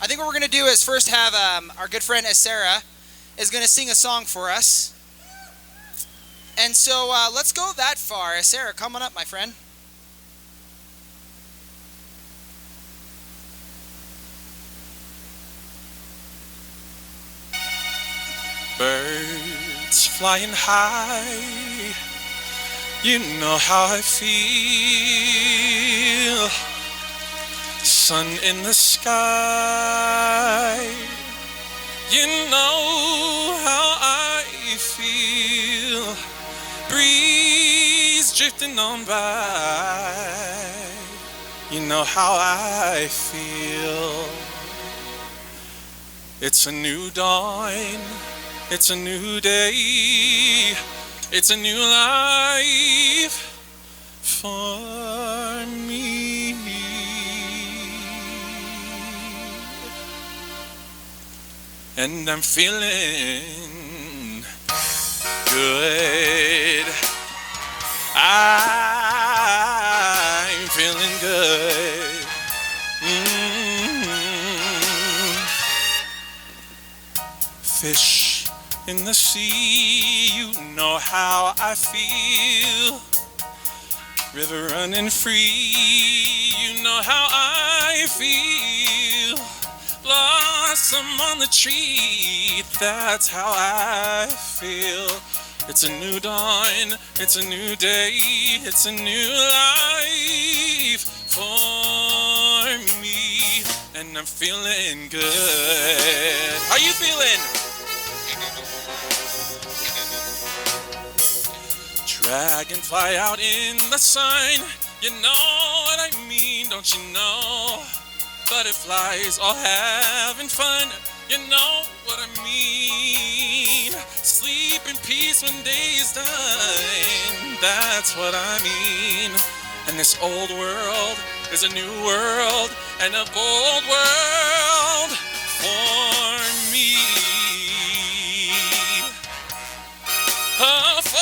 think what we're going to do is first have our good friend Esera is going to sing a song for us. And so let's go that far. Esera, come on up, my friend. Birds flying high, you know how I feel. Sun in the sky, you know how I feel. Breeze drifting on by, you know how I feel. It's a new dawn, it's a new day, it's a new life for me. And I'm feeling good. I'm feeling good. Fish in the sea, you know how I feel. River running free, you know how I feel. Blossom on the tree, that's how I feel. It's a new dawn, it's a new day, it's a new life for me. And I'm feeling good. How you feeling? Dragonfly out in the sun, you know what I mean, don't you know? Butterflies all having fun, you know what I mean. Sleep in peace when day is done, that's what I mean. And this old world is a new world, and a bold world for me. Oh, for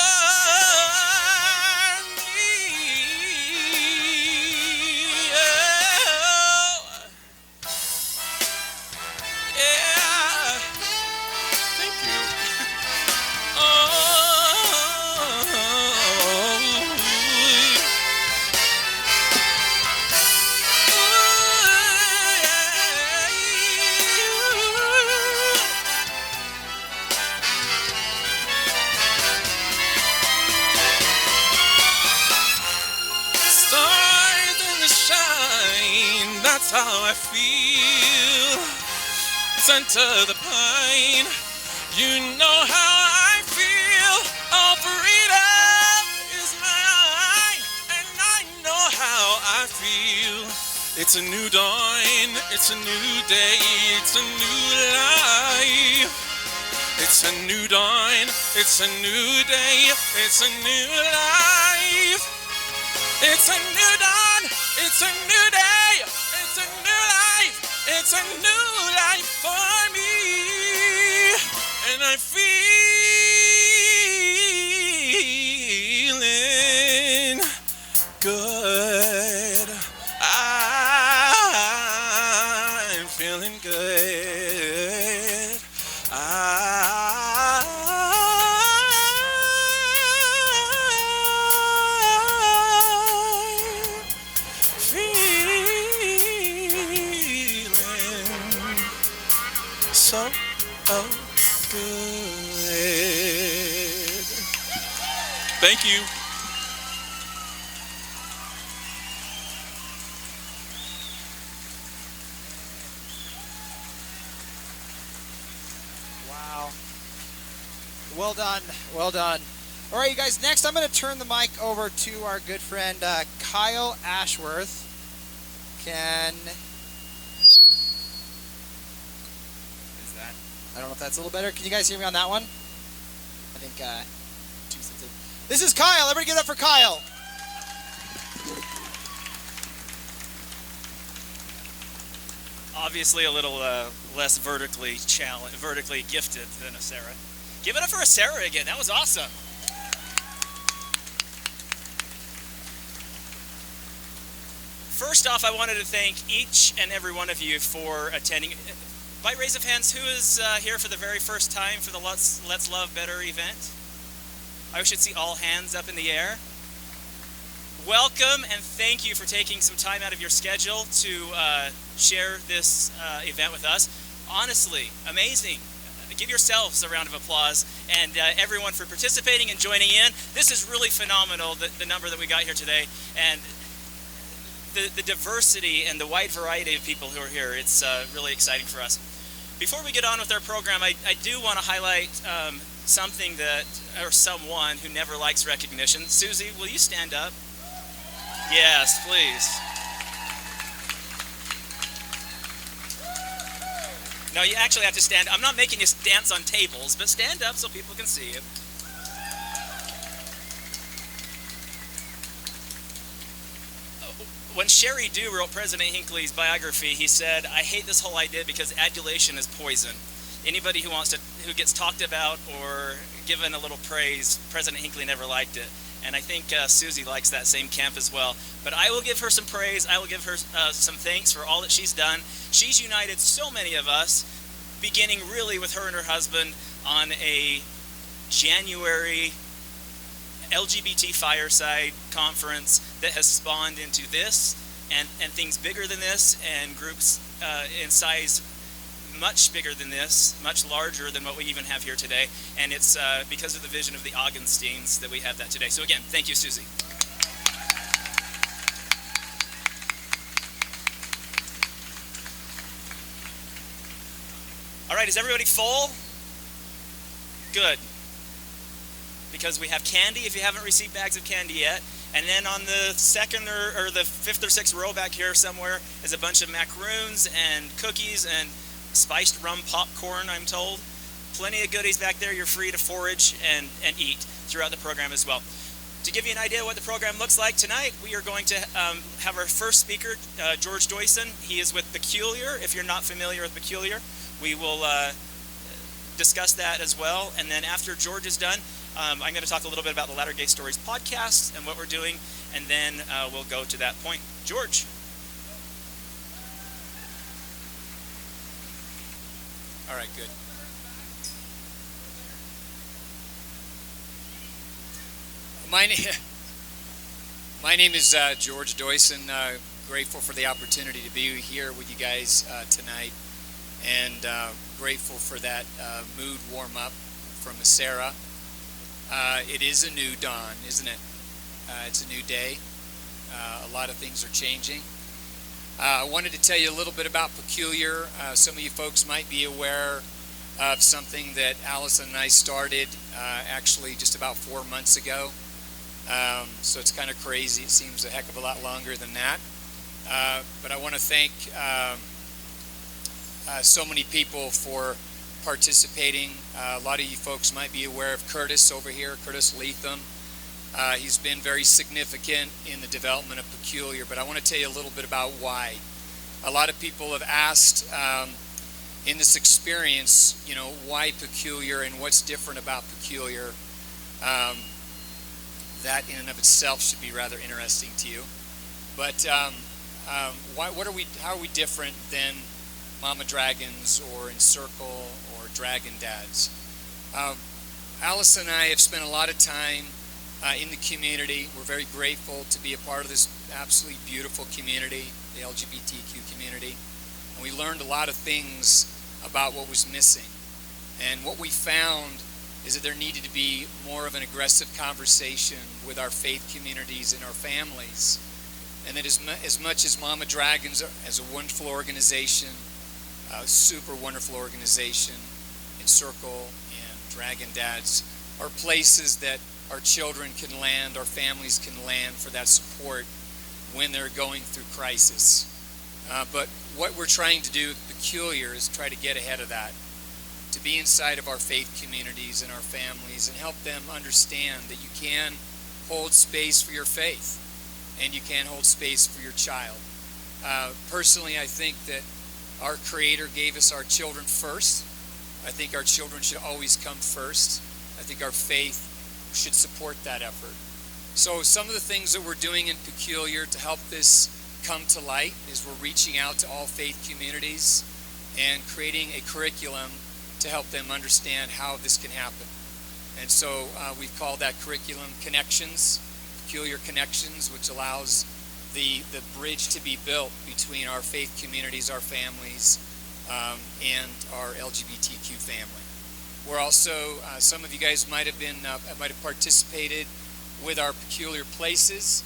that's how I feel. Center the pine, you know how I feel. All freedom is mine, and I know how I feel. It's a new dawn, it's a new day, it's a new life. It's a new dawn, it's a new day, it's a new life. It's a new dawn, it's a new day, it's a new life, it's a new life for me. And I'm feeling good. I'm feeling good. So good. Thank you. Wow. Well done. Well done. All right, you guys, next I'm going to turn the mic over to our good friend Kyle Ashworth. I don't know if that's a little better. Can you guys hear me on that one? I think this is Kyle. Everybody give it up for Kyle. Obviously a little less vertically gifted than Esera. Give it up for Esera again. That was awesome. First off, I wanted to thank each and every one of you for attending. By raise of hands, who is here for the very first time for the Let's Love Better event? I should see all hands up in the air. Welcome and thank you for taking some time out of your schedule to share this event with us. Honestly, amazing. Give yourselves a round of applause, and everyone for participating and joining in. This is really phenomenal, the number that we got here today, and the diversity and the wide variety of people who are here. It's really exciting for us. Before we get on with our program, I do want to highlight someone who never likes recognition. Susie, will you stand up? Yes, please. No, you actually have to stand. I'm not making you dance on tables, but stand up so people can see you. When Sherry Dew wrote President Hinckley's biography, he said, "I hate this whole idea because adulation is poison. Anybody who gets talked about or given a little praise, President Hinckley never liked it." And I think Susie likes that same camp as well. But I will give her some praise. I will give her some thanks for all that she's done. She's united so many of us, beginning really with her and her husband on a January LGBT fireside conference that has spawned into this and things bigger than this, and groups in size much bigger than this, much larger than what we even have here today. And it's because of the vision of the Augensteins that we have that today. So again, thank you, Susie. All right, is everybody full? Good. Because we have candy if you haven't received bags of candy yet. And then on the second or the fifth or sixth row back here somewhere is a bunch of macaroons and cookies and spiced rum popcorn, I'm told. Plenty of goodies back there. You're free to forage and eat throughout the program as well. To give you an idea of what the program looks like tonight, we are going to have our first speaker, George Deussen. He is with Peculiar. If you're not familiar with Peculiar, we will discuss that as well. And then after George is done, I'm going to talk a little bit about the Latter Gay Stories podcast and what we're doing, and then we'll go to that point. George. All right, good. My name is George Deussen. Grateful for the opportunity to be here with you guys tonight, and grateful for that mood warm-up from Esera. It is a new dawn, isn't it? It's a new day. A lot of things are changing. I wanted to tell you a little bit about Peculiar. Some of you folks might be aware of something that Allison and I started actually just about 4 months ago. So it's kind of crazy. It seems a heck of a lot longer than that. But I want to thank so many people for participating. A lot of you folks might be aware of Curtis over here, Curtis Leatham. He's been very significant in the development of Peculiar, but I want to tell you a little bit about why. A lot of people have asked in this experience, why Peculiar and what's different about Peculiar. That in and of itself should be rather interesting to you. But how are we different than Mama Dragons or Encircle or Dragon Dads? Alice and I have spent a lot of time in the community. We're very grateful to be a part of this absolutely beautiful community, the LGBTQ community. And we learned a lot of things about what was missing. And what we found is that there needed to be more of an aggressive conversation with our faith communities and our families. And that as much as Mama Dragons as a wonderful organization, a super wonderful organization, Encircle and Dragon Dads are places that our children can land, our families can land for that support when they're going through crisis. But what we're trying to do with Peculiar is try to get ahead of that, to be inside of our faith communities and our families and help them understand that you can hold space for your faith and you can hold space for your child. Personally, I think that our Creator gave us our children first. I think our children should always come first. I think our faith should support that effort. So some of the things that we're doing in Peculiar to help this come to light is we're reaching out to all faith communities and creating a curriculum to help them understand how this can happen. And so we've called that curriculum Connections, Peculiar Connections, which allows the bridge to be built between our faith communities, our families, and our LGBTQ family. We're also, some of you guys might have participated with our Peculiar Places.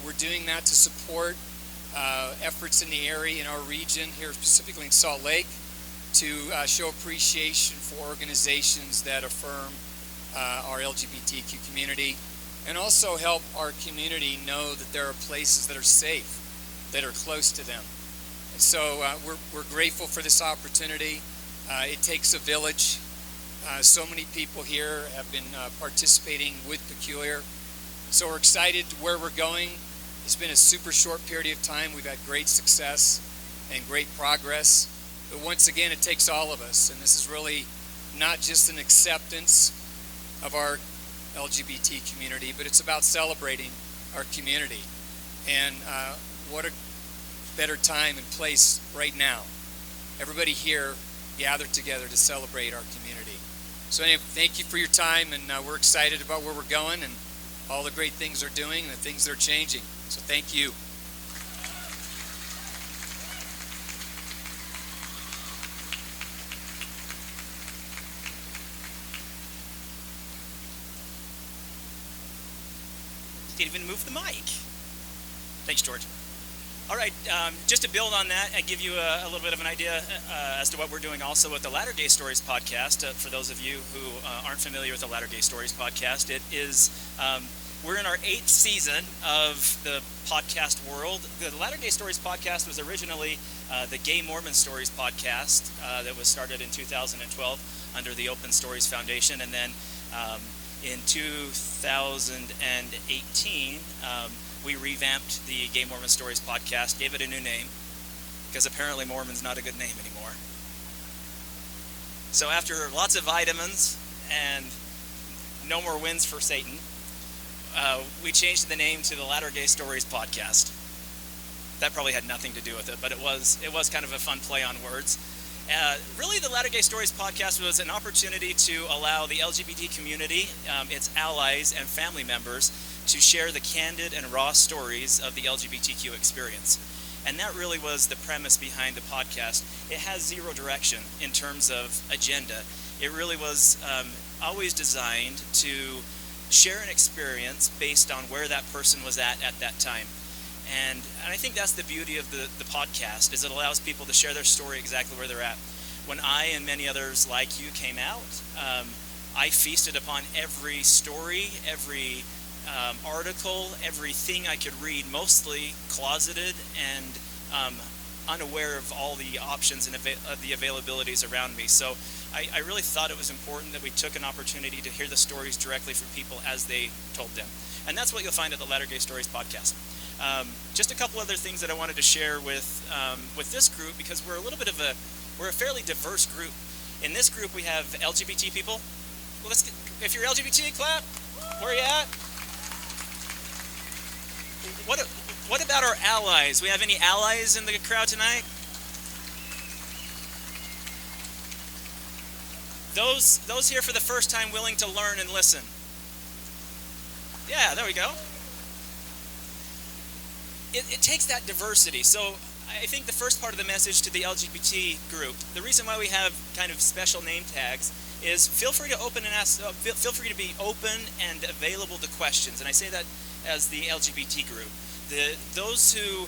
We're doing that to support efforts in the area, in our region here, specifically in Salt Lake, to show appreciation for organizations that affirm our LGBTQ community, and also help our community know that there are places that are safe, that are close to them. And so we're grateful for this opportunity. It takes a village. So many people here have been participating with Peculiar. So we're excited where we're going. It's been a super short period of time. We've had great success and great progress. But once again, it takes all of us. And this is really not just an acceptance of our LGBT community, but it's about celebrating our community. And what a better time and place right now. Everybody here gathered together to celebrate our community. So anyway, thank you for your time, and we're excited about where we're going and all the great things they're doing and the things they're changing. So thank you. Didn't even move the mic. Thanks, George. All right, just to build on that and give you a little bit of an idea as to what we're doing also with the Latter Gay Stories podcast. For those of you who aren't familiar with the Latter Gay Stories podcast, it is we're in our 8th season of the podcast world. The Latter Gay Stories podcast was originally the Gay Mormon Stories podcast that was started in 2012 under the Open Stories Foundation, and then in 2018, we revamped the Gay Mormon Stories podcast, gave it a new name, because apparently Mormon's not a good name anymore. So after lots of vitamins and no more wins for Satan, we changed the name to the Latter Gay Stories podcast. That probably had nothing to do with it, but it was kind of a fun play on words. Really, the Latter Gay Stories podcast was an opportunity to allow the LGBT community, its allies and family members, to share the candid and raw stories of the LGBTQ experience. And that really was the premise behind the podcast. It has zero direction in terms of agenda. It really was always designed to share an experience based on where that person was at that time. And I think that's the beauty of the podcast, is it allows people to share their story exactly where they're at. When I and many others like you came out, I feasted upon every story, every article, everything I could read, mostly closeted and unaware of all the options and the availabilities around me. So I really thought it was important that we took an opportunity to hear the stories directly from people as they told them. And that's what you'll find at the Latter Gay Stories podcast. Just a couple other things that I wanted to share with this group, because we're a fairly diverse group. In this group, we have LGBT people. Well, if you're LGBT, clap. Where are you at? What about our allies? We have any allies in the crowd tonight? Those here for the first time, willing to learn and listen. Yeah, there we go. It takes that diversity. So I think the first part of the message to the LGBT group, the reason why we have kind of special name tags, is feel free to open and ask. Feel free to be open and available to questions. And I say that as the LGBT group. Those who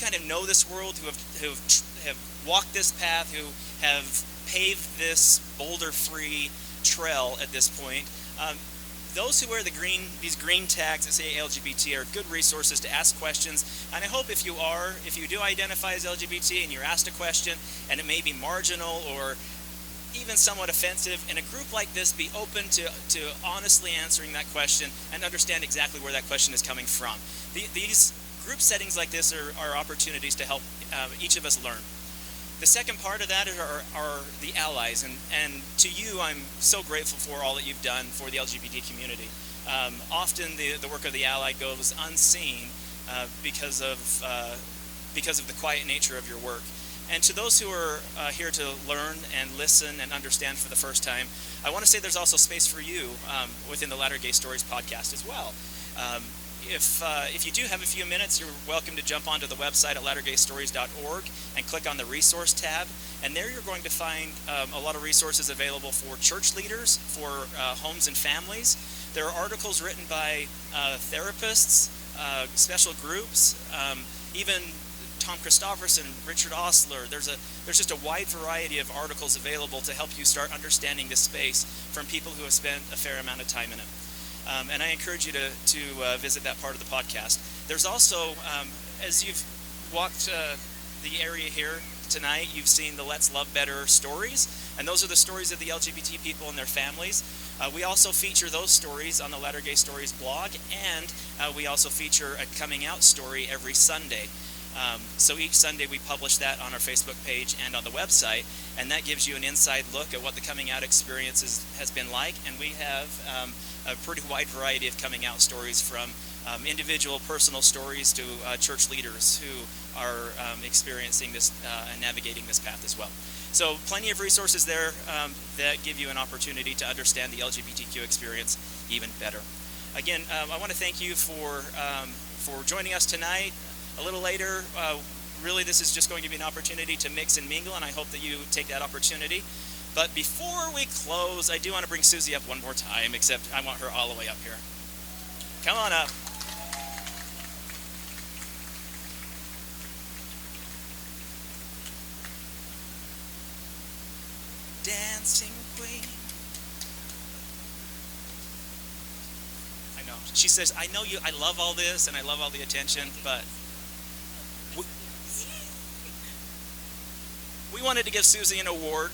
kind of know this world, who have walked this path, who have paved this boulder-free trail at this point. Those who wear these green tags that say LGBT are good resources to ask questions. And I hope if you do identify as LGBT and you're asked a question and it may be marginal or even somewhat offensive, in a group like this, be open to honestly answering that question and understand exactly where that question is coming from. These group settings like this are opportunities to help each of us learn. The second part of that are the allies, and to you, I'm so grateful for all that you've done for the LGBT community. Often the work of the ally goes unseen, because of the quiet nature of your work. And to those who are here to learn and listen and understand for the first time, I want to say there's also space for you within the Latter Gay Stories podcast as well. If you do have a few minutes, you're welcome to jump onto the website at lattergaystories.org and click on the resource tab. And there you're going to find a lot of resources available for church leaders, for homes and families. There are articles written by therapists, special groups, even Tom Christofferson, Richard Osler. There's just a wide variety of articles available to help you start understanding this space from people who have spent a fair amount of time in it. And I encourage you to visit that part of the podcast. There's also, as you've walked the area here tonight, you've seen the Let's Love Better stories, and those are the stories of the LGBT people and their families. We also feature those stories on the Latter Gay Stories blog, and we also feature a coming out story every Sunday. So each Sunday we publish that on our Facebook page and on the website, and that gives you an inside look at what the coming out experience has been like. And we have a pretty wide variety of coming out stories, from individual personal stories to church leaders who are experiencing this and navigating this path as well. So plenty of resources there that give you an opportunity to understand the LGBTQ experience even better. Again, I want to thank you for joining us tonight. A little later, really this is just going to be an opportunity to mix and mingle, and I hope that you take that opportunity. But before we close, I do want to bring Susie up one more time, except I want her all the way up here. Come on up. Dancing queen. I know. She says, I know you, I love all this and I love all the attention, but we wanted to give Susie an award,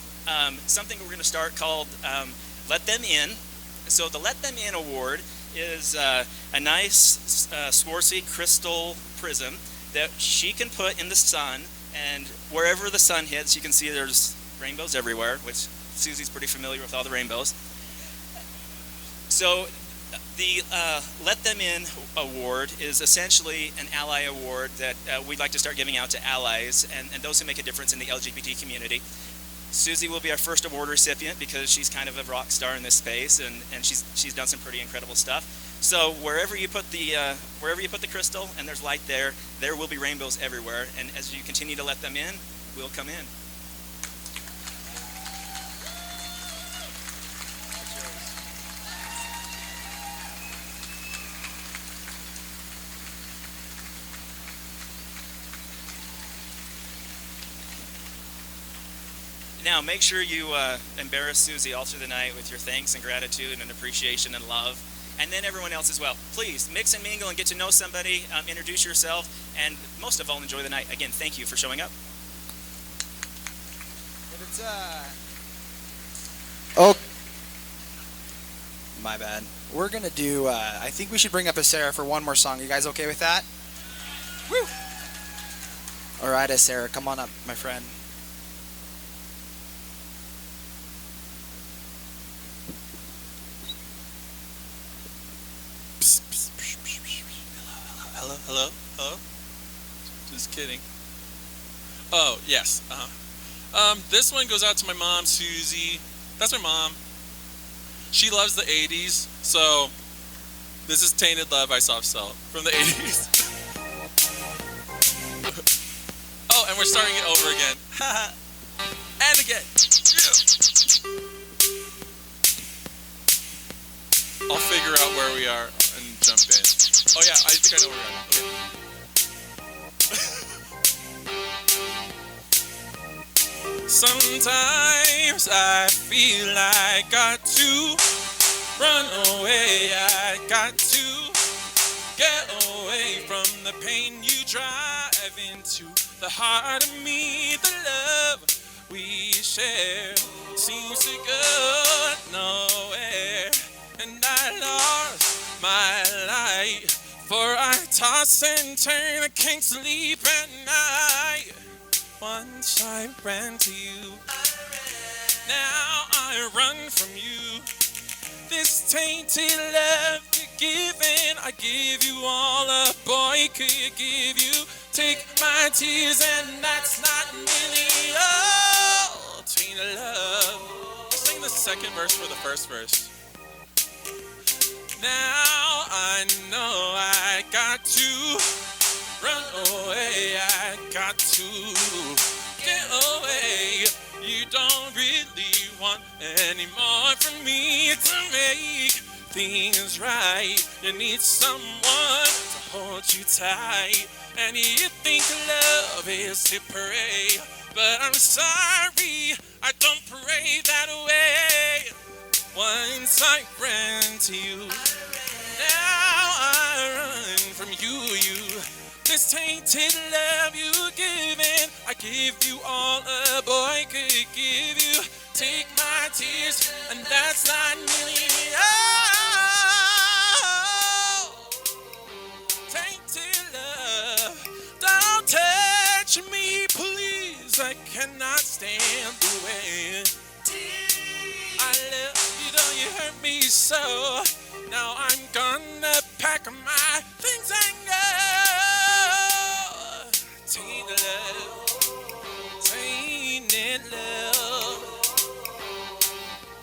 something we're going to start called Let Them In. So the Let Them In award is a nice Swarovski crystal prism that she can put in the sun, and wherever the sun hits, you can see there's rainbows everywhere, which Susie's pretty familiar with all the rainbows. So the Let Them In award is essentially an ally award that we'd like to start giving out to allies and those who make a difference in the LGBT community. Susie will be our first award recipient because she's kind of a rock star in this space, and she's done some pretty incredible stuff. So wherever you put the crystal and there's light there will be rainbows everywhere. And as you continue to let them in, we'll come in. Now, make sure you embarrass Susie all through the night with your thanks and gratitude and appreciation and love, and then everyone else as well. Please, mix and mingle and get to know somebody, introduce yourself, and most of all, enjoy the night. Again, thank you for showing up. If it's, oh, my bad. We're going to do, I think we should bring up Esera for one more song. You guys okay with that? Woo! All right, Esera, come on up, my friend. Hello? Just kidding. Oh, yes. This one goes out to my mom, Susie. That's my mom. She loves the 80s, so this is Tainted Love by Soft Cell from the 80s. Oh, and we're starting it over again. And again. I'll figure out where we are and jump in. Oh yeah, I think I know where we are. Okay. Sometimes I feel I got to run away. I got to get away from the pain you drive into the heart of me. The love we share seems to go nowhere, and I lost my light, for I toss and turn, I can't sleep at night. Once I ran to you, now I run from you. This tainted love you giving, I give you all a boy could give you. Take my tears and that's not really all. Taint of love. Let's sing the second verse for the first verse. Now I know I got to run away, I got to get away. You don't really want any more from me to make things right. You need someone to hold you tight. And you think love is to pray, but I'm sorry, I don't pray that way. Once I ran to you, now I run from you. This tainted love you giving, I give you all a boy could give you. Take my tears, and that's not nearly all. Tainted love, don't touch me, please. I cannot stand the way I love you, though you hurt me so. Now I'm gonna pack my things and go. Tainted love, tainted love.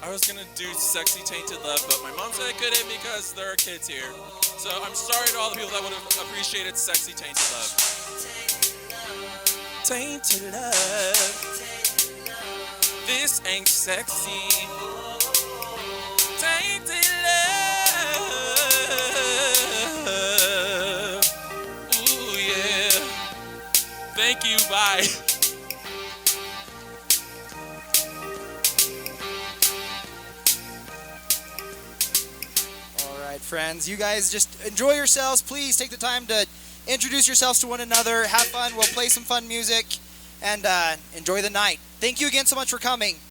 I was gonna do sexy tainted love, but my mom said I couldn't because there are kids here. So I'm sorry to all the people that would have appreciated sexy tainted love. Tainted love, this ain't sexy. Tainted love, ooh yeah. Thank you, bye. All right, friends, you guys just enjoy yourselves. Please take the time to introduce yourselves to one another. Have fun. We'll play some fun music and enjoy the night. Thank you again so much for coming.